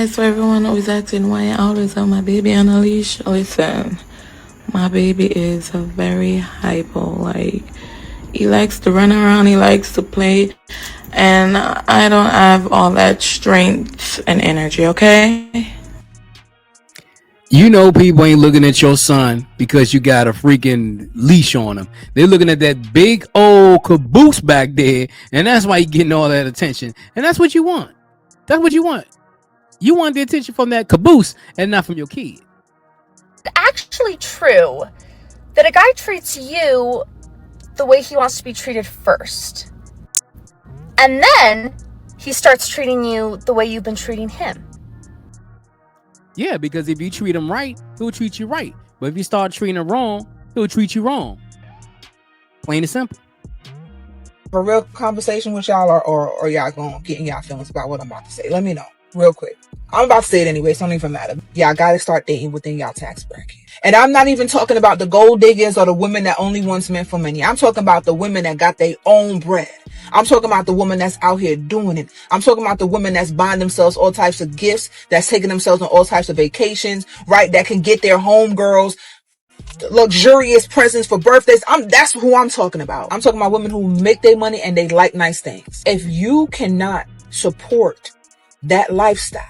guys, so everyone always asking why I always have my baby on a leash. Listen, my baby is a very hyper, like, he likes to run around, he likes to play, and I don't have all that strength and energy, okay? You know people ain't looking at your son because you got a freaking leash on him. They're looking at that big old caboose back there, and that's why you're getting all that attention. And that's what you want. That's what you want. You want the attention from that caboose and not from your kid. It's actually true that a guy treats you the way he wants to be treated first. And then he starts treating you the way you've been treating him. Yeah, because if you treat him right, he'll treat you right. But if you start treating him wrong, he'll treat you wrong. Plain and simple. For a real conversation with y'all, or y'all gonna get in y'all feelings about what I'm about to say? Let me know real quick. I'm about to say it anyway, so it don't even matter. Y'all gotta start dating within y'all tax bracket. And I'm not even talking about the gold diggers or the women that only wants men for money. I'm talking about the women that got their own bread. I'm talking about the woman that's out here doing it. I'm talking about the women that's buying themselves all types of gifts, that's taking themselves on all types of vacations, right? That can get their homegirls luxurious presents for birthdays. That's who I'm talking about. I'm talking about women who make their money and they like nice things. If you cannot support that lifestyle,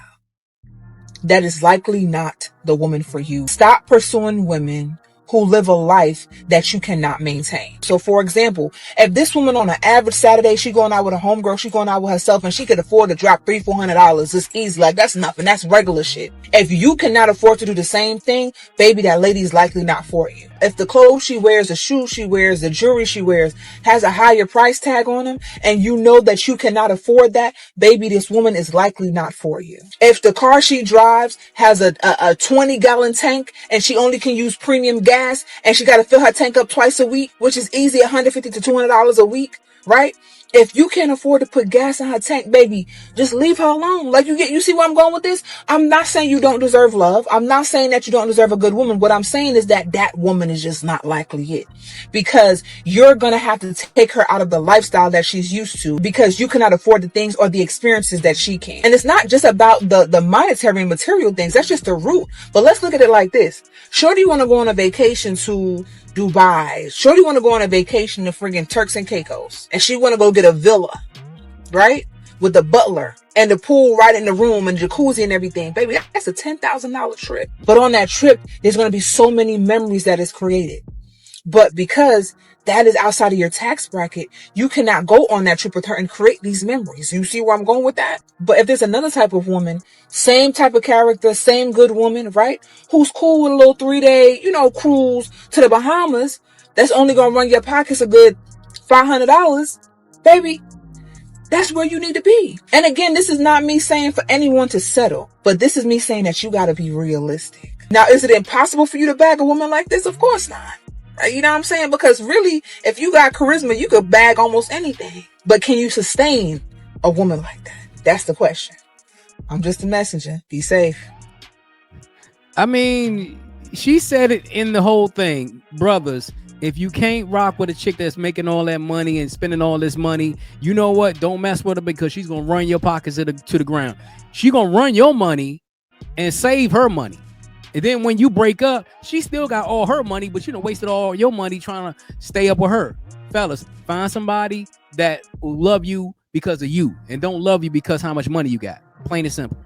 that is likely not the woman for you. Stop pursuing women who live a life that you cannot maintain. So for example, if this woman on an average Saturday, she going out with a homegirl, she going out with herself, and she could afford to drop $300-400 just easy, like that's nothing, that's regular shit. If you cannot afford to do the same thing, baby, that lady is likely not for you. If the clothes she wears, the shoes she wears, the jewelry she wears has a higher price tag on them, and you know that you cannot afford that, baby, this woman is likely not for you. If the car she drives has a 20-gallon tank and she only can use premium gas and she got to fill her tank up twice a week, which is easy, $150 to $200 a week, right? If you can't afford to put gas in her tank, baby, just leave her alone. Like you see where I'm going with this? I'm not saying you don't deserve love. I'm not saying that you don't deserve a good woman. What I'm saying is that that woman is just not likely it, because you're going to have to take her out of the lifestyle that she's used to because you cannot afford the things or the experiences that she can. And it's not just about the monetary and material things. That's just the root. But let's look at it like this. Shorty want to go on a vacation to Dubai. Shorty want to go on a vacation to friggin' Turks and Caicos. And she want to go get a villa, right? With the butler and the pool right in the room and jacuzzi and everything. Baby, that's a $10,000 trip. But on that trip, there's going to be so many memories that is created. But because that is outside of your tax bracket, you cannot go on that trip with her and create these memories. You see where I'm going with that? But if there's another type of woman, same type of character, same good woman, right? Who's cool with a little 3-day, cruise to the Bahamas, that's only going to run your pockets a good $500, baby, that's where you need to be. And again, this is not me saying for anyone to settle, but this is me saying that you got to be realistic. Now, is it impossible for you to bag a woman like this? Of course not. You know what I'm saying? Because really, if you got charisma, you could bag almost anything. But can you sustain a woman like that? That's the question. I'm just a messenger. Be safe. I mean, she said it in the whole thing. Brothers, if you can't rock with a chick that's making all that money and spending all this money, you know what? Don't mess with her, because she's going to run your pockets to the ground. She's going to run your money and save her money. And then when you break up, she still got all her money, but wasted all your money trying to stay up with her. Fellas, find somebody that will love you because of you and don't love you because how much money you got. Plain and simple.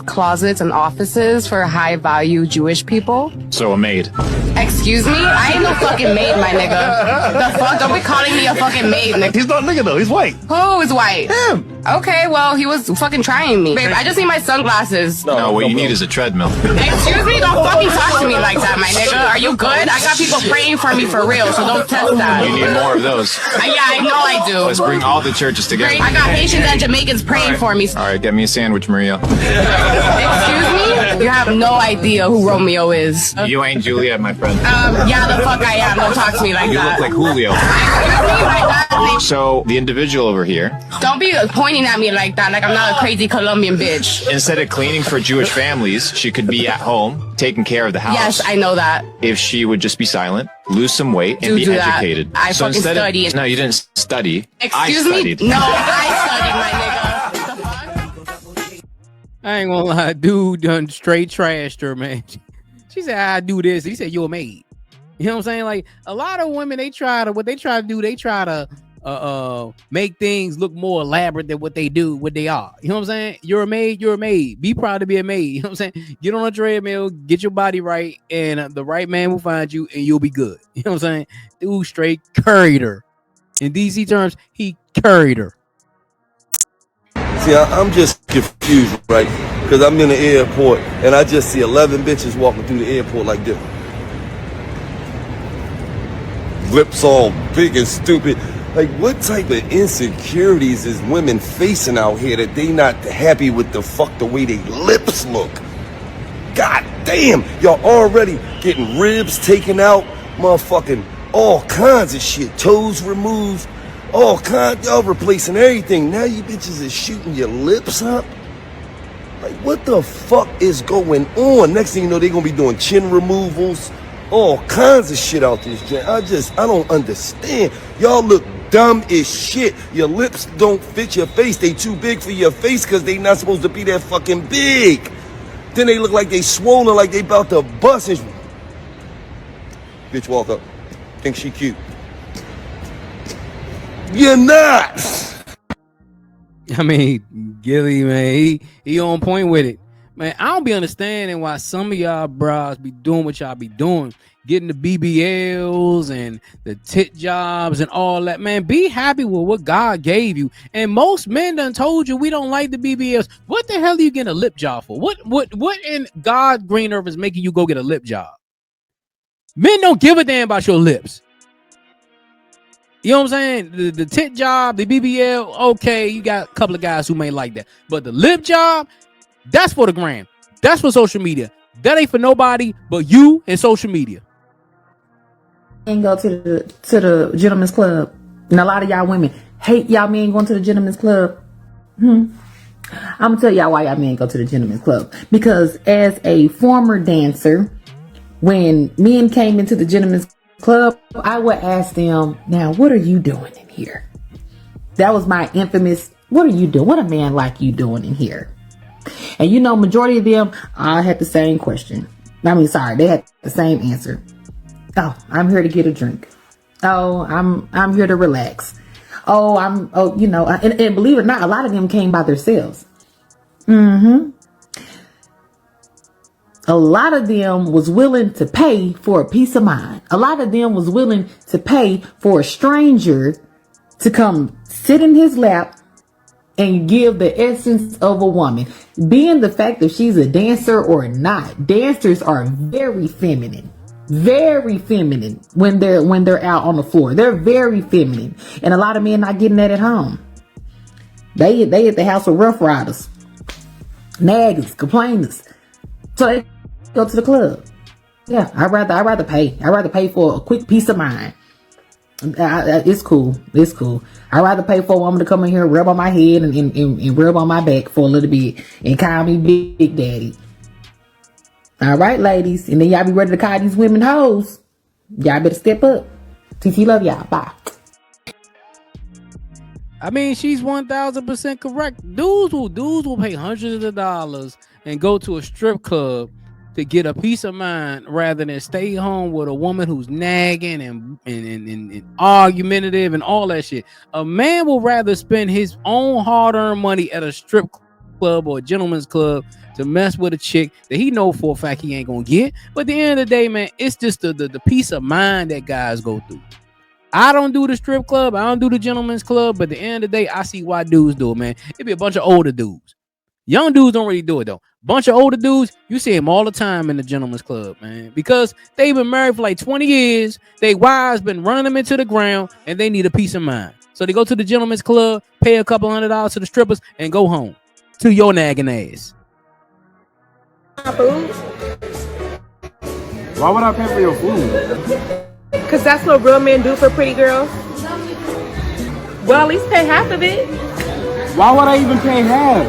Closets and offices for high-value Jewish people. So a maid. Excuse me? I ain't no fucking maid, my nigga. The fuck? Don't be calling me a fucking maid, nigga. He's not nigga though, he's white. Who is white? Him. Okay, well, he was fucking trying me. Babe, I just need my sunglasses. No, what you need is a treadmill. Excuse me? Don't fucking talk to me like that, my nigga. Are you good? I got people praying for me for real, so don't test that. You need more of those. Yeah, I know I do. Let's bring all the churches together. I got Haitians and Jamaicans praying for me. All right, get me a sandwich, Maria. Excuse me? You have no idea who Romeo is. You ain't Juliet, my friend. Yeah, the fuck I am. Don't talk to me like You that. look like Julio. So the individual over here, Don't be pointing at me like that, like I'm not a crazy Colombian bitch. instead of cleaning for Jewish families, she could be at home taking care of the house. Yes, I know that. If she would just be silent, lose some weight, and Do be that. educated. I fucking instead study. No, you didn't study. Excuse I studied. me? No, I studied, my nigga. What the fuck? I ain't gonna lie, dude done straight trashed her, man. She said, I do this. He said, you're a maid. You know what I'm saying? Like a lot of women, they try to make things look more elaborate than what they are. You know what I'm saying? You're a maid, you're a maid. Be proud to be a maid. You know what I'm saying? Get on a treadmill, get your body right, and the right man will find you and you'll be good. You know what I'm saying? Dude straight curried her. In DC terms, he curried her. See, I'm just confused, right? Because I'm in the airport and I just see 11 bitches walking through the airport like this. Lips all big and stupid. Like, what type of insecurities is women facing out here that they not happy with the way they lips look? God damn, y'all already getting ribs taken out, motherfucking all kinds of shit, toes removed, all kinds, y'all replacing everything. Now you bitches is shooting your lips up? Like, what the fuck is going on? Next thing you know, they gonna be doing chin removals, all kinds of shit out this joint. I don't understand. Y'all look dumb as shit. Your lips don't fit your face. They too big for your face because they not supposed to be that fucking big. Then they look like they swollen, like they about to bust. And bitch walk up, think she cute. You're not. I mean, Gilly, man, he on point with it. Man, I don't be understanding why some of y'all bras be doing what y'all be doing. Getting the BBLs and the tit jobs and all that. Man, be happy with what God gave you. And most men done told you we don't like the BBLs. What the hell are you getting a lip job for? What in God's green earth is making you go get a lip job? Men don't give a damn about your lips. You know what I'm saying? The tit job, the BBL, okay, you got a couple of guys who may like that. But the lip job, that's for the gram. That's for social media. That ain't for nobody but you and social media. And go to the gentleman's club. And a lot of y'all women hate y'all men going to the gentleman's club. I'm gonna tell y'all why y'all men go to the gentleman's club. Because as a former dancer, when men came into the gentleman's club, I would ask them, now, what are you doing in here? That was my infamous, what are you doing? What a man like you doing in here? And you know, majority of them all had the same question. They had the same answer. Oh, I'm here to get a drink. Oh, I'm here to relax. And believe it or not, a lot of them came by themselves. A lot of them was willing to pay for a peace of mind. A lot of them was willing to pay for a stranger to come sit in his lap and give the essence of a woman. Being the fact that she's a dancer or not, dancers are very feminine when they're out on the floor. They're very feminine, and a lot of men not getting that at home. They at the house with rough riders, naggers, complainers. So they go to the club. Yeah, I'd rather pay. I'd rather pay for a quick peace of mind. It's cool. I'd rather pay for a woman to come in here, rub on my head and rub on my back for a little bit and call me Big Daddy. All right, ladies. And then y'all be ready to call these women hoes. Y'all better step up. TT love y'all. Bye. I mean, she's 1000% correct. Dudes will pay hundreds of dollars and go to a strip club to get a peace of mind rather than stay home with a woman who's nagging and argumentative and all that shit. A man will rather spend his own hard-earned money at a strip club or a gentleman's club to mess with a chick that he know for a fact he ain't gonna get. But at the end of the day, man, it's just the peace of mind that guys go through. I don't do the strip club. I don't do the gentleman's club. But at the end of the day, I see why dudes do it, man. It be a bunch of older dudes. Young dudes don't really do it, though. Bunch of older dudes, you see them all the time in the gentleman's club, man. Because they've been married for like 20 years. They wives been running them into the ground, and they need a peace of mind. So they go to the gentleman's club, pay a couple $100 to the strippers, and go home to your nagging ass. Food? Why would I pay for your food? Because that's what real men do for pretty girls. Well, at least pay half of it. Why would I even pay half?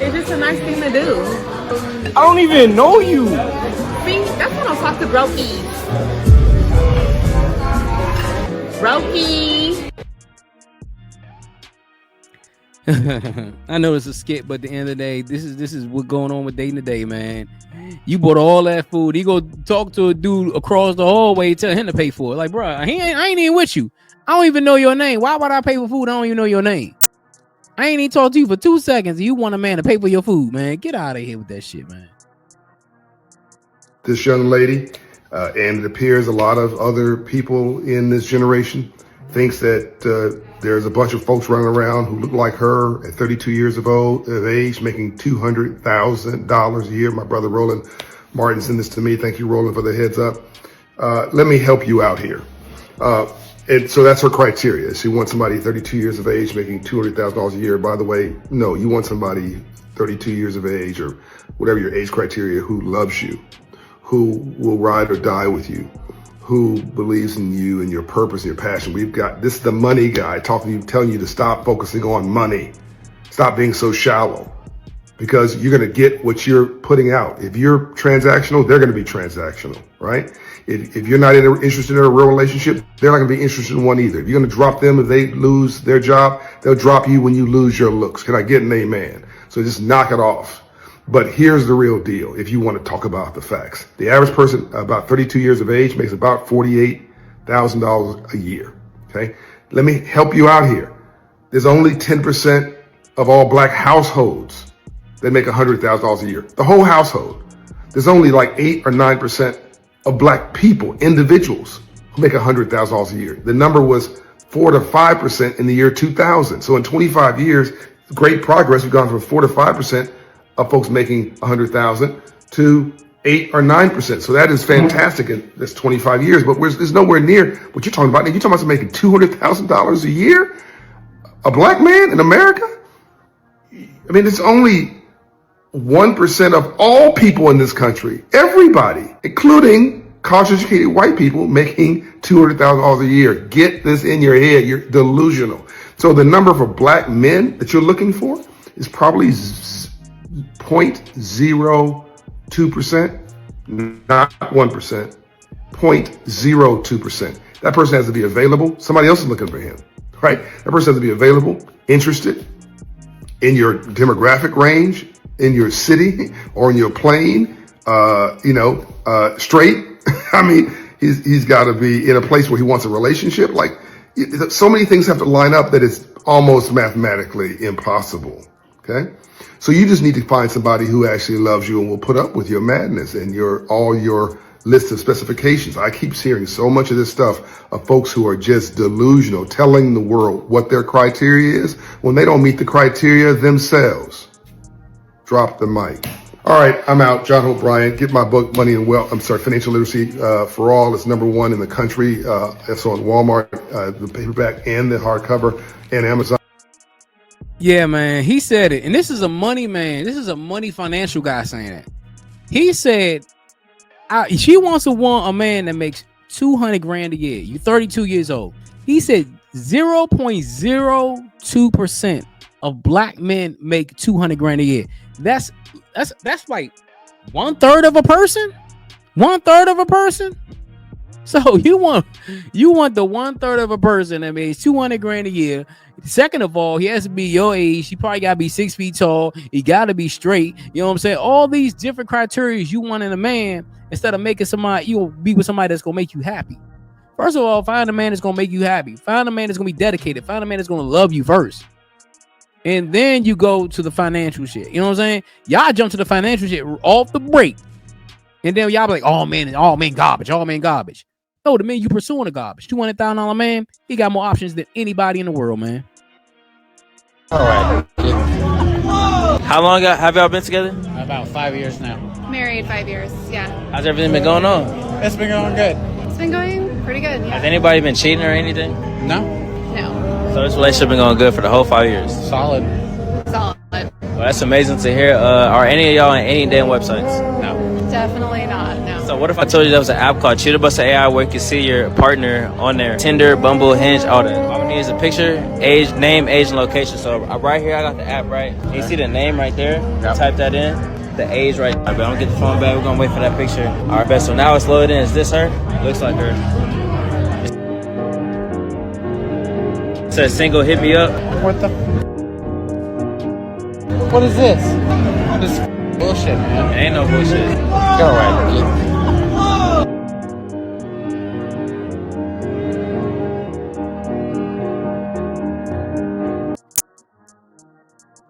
It's just a nice thing to do. I don't even know you. See, that's when I talk to brokies. Brokey. I know it's a skit, but at the end of the day, this is what's going on with dating today, man. You bought all that food. He go talk to a dude across the hallway, tell him to pay for it. Like, bro, I ain't even with you. I don't even know your name. Why would I pay for food? I don't even know your name. I ain't even talked to you for 2 seconds. You want a man to pay for your food, man? Get out of here with that shit, man. This young lady, and it appears a lot of other people in this generation, thinks that there's a bunch of folks running around who look like her at 32 years of age, making $200,000 a year. My brother Roland Martin sent this to me. Thank you, Roland, for the heads up. Let me help you out here. And so that's her criteria. She wants somebody 32 years of age making $200,000 a year. By the way, no, you want somebody 32 years of age or whatever your age criteria who loves you, who will ride or die with you, who believes in you and your purpose and your passion. This is the money guy talking to you, telling you to stop focusing on money. Stop being so shallow, because you're going to get what you're putting out. If you're transactional, they're going to be transactional, right? If you're not interested in a real relationship, they're not going to be interested in one either. If you're going to drop them if they lose their job, they'll drop you when you lose your looks. Can I get an amen? So just knock it off. But here's the real deal, if you want to talk about the facts. The average person about 32 years of age makes about $48,000 a year, okay? Let me help you out here. There's only 10% of all black households that make $100,000 a year. The whole household. There's only like 8 or 9% of black people, individuals, who make $100,000 a year. The number was 4 to 5% in the year 2000. So in 25 years, great progress. We've gone from 4 to 5% of folks making 100,000 to 8 or 9%. So that is fantastic. And that's 25 years, but there's nowhere near what you're talking about. You're talking about somebody making $200,000 a year? A black man in America? I mean, it's only 1% of all people in this country, everybody, including college-educated white people, making $200,000 a year. Get this in your head. You're delusional. So the number for black men that you're looking for is probably 0.02%, not 1%, 0.02%. That person has to be available. Somebody else is looking for him, right? That person has to be available, interested, in your demographic range, in your city or in your plane, straight. I mean, he's got to be in a place where he wants a relationship. Like, so many things have to line up that it's almost mathematically impossible. Okay, so you just need to find somebody who actually loves you and will put up with your madness and all your list of specifications. I keep hearing so much of this stuff of folks who are just delusional, telling the world what their criteria is when they don't meet the criteria themselves. Drop the mic. All right, I'm out. John Hope Bryant. Get my book, Financial Literacy for All. It's #1 in the country. It's on Walmart, the paperback and the hardcover, and Amazon. Yeah, man. He said it. And this is a money man. This is a money financial guy saying that. He said she wants a man that makes $200,000 a year. You're 32 years old. He said 0.02% of black men make $200,000 a year. That's like 1/3 of a person. 1/3 of a person. So you want the 1/3 of a person that makes $200,000 a year. Second of all, he has to be your age. He probably got to be 6 feet tall. He got to be straight. You know what I'm saying? All these different criteria you want in a man, instead of making somebody, you'll be with somebody that's gonna make you happy. First of all, find a man that's gonna make you happy. Find a man that's gonna be dedicated. Find a man that's gonna love you first. And then you go to the financial shit. You know what I'm saying? Y'all jump to the financial shit off the break. And then y'all be like, all men garbage. No, the man you pursuing a garbage. $200,000 man, he got more options than anybody in the world, man. All right. How long have y'all been together? About 5 years now. Married 5 years, yeah. How's everything been going on? It's been going good. It's been going pretty good, yeah. Has anybody been cheating or anything? No. No. So this relationship been going good for the whole 5 years? Solid. Solid. Well, that's amazing to hear. Are any of y'all on any damn websites? No. Definitely not, no. So what if I told you there was an app called Cheater Buster AI where you can see your partner on there? Tinder, Bumble, Hinge, all that. All we need is a picture, age, name, age, and location. So right here, I got the app, right? You see the name right there? Yep. Type that in. The age right there. But I'm gonna get the phone back. We're gonna wait for that picture. All right, bet. So now it's loaded in. Is this her? Looks like her. It says single, hit me up. What the? What is this? This is bullshit, man. Ain't no bullshit. Go right.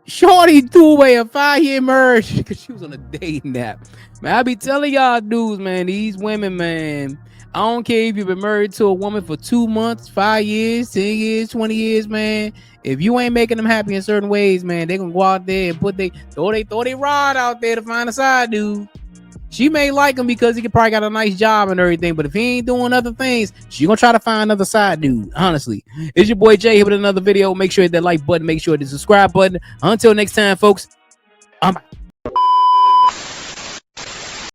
Shorty threw away a 5-year marriage because she was on a dating app. Man, I be telling y'all dudes, man, these women, man, I don't care if you've been married to a woman for 2 months, 5 years, 10 years, 20 years, man. If you ain't making them happy in certain ways, man, they gonna go out there and throw they rod out there to find a side dude. She may like him because he could probably got a nice job and everything, but if he ain't doing other things, she gonna try to find another side dude. Honestly, it's your boy Jay here with another video. Make sure you hit that like button, make sure you hit the subscribe button. Until next time, folks, I'm out.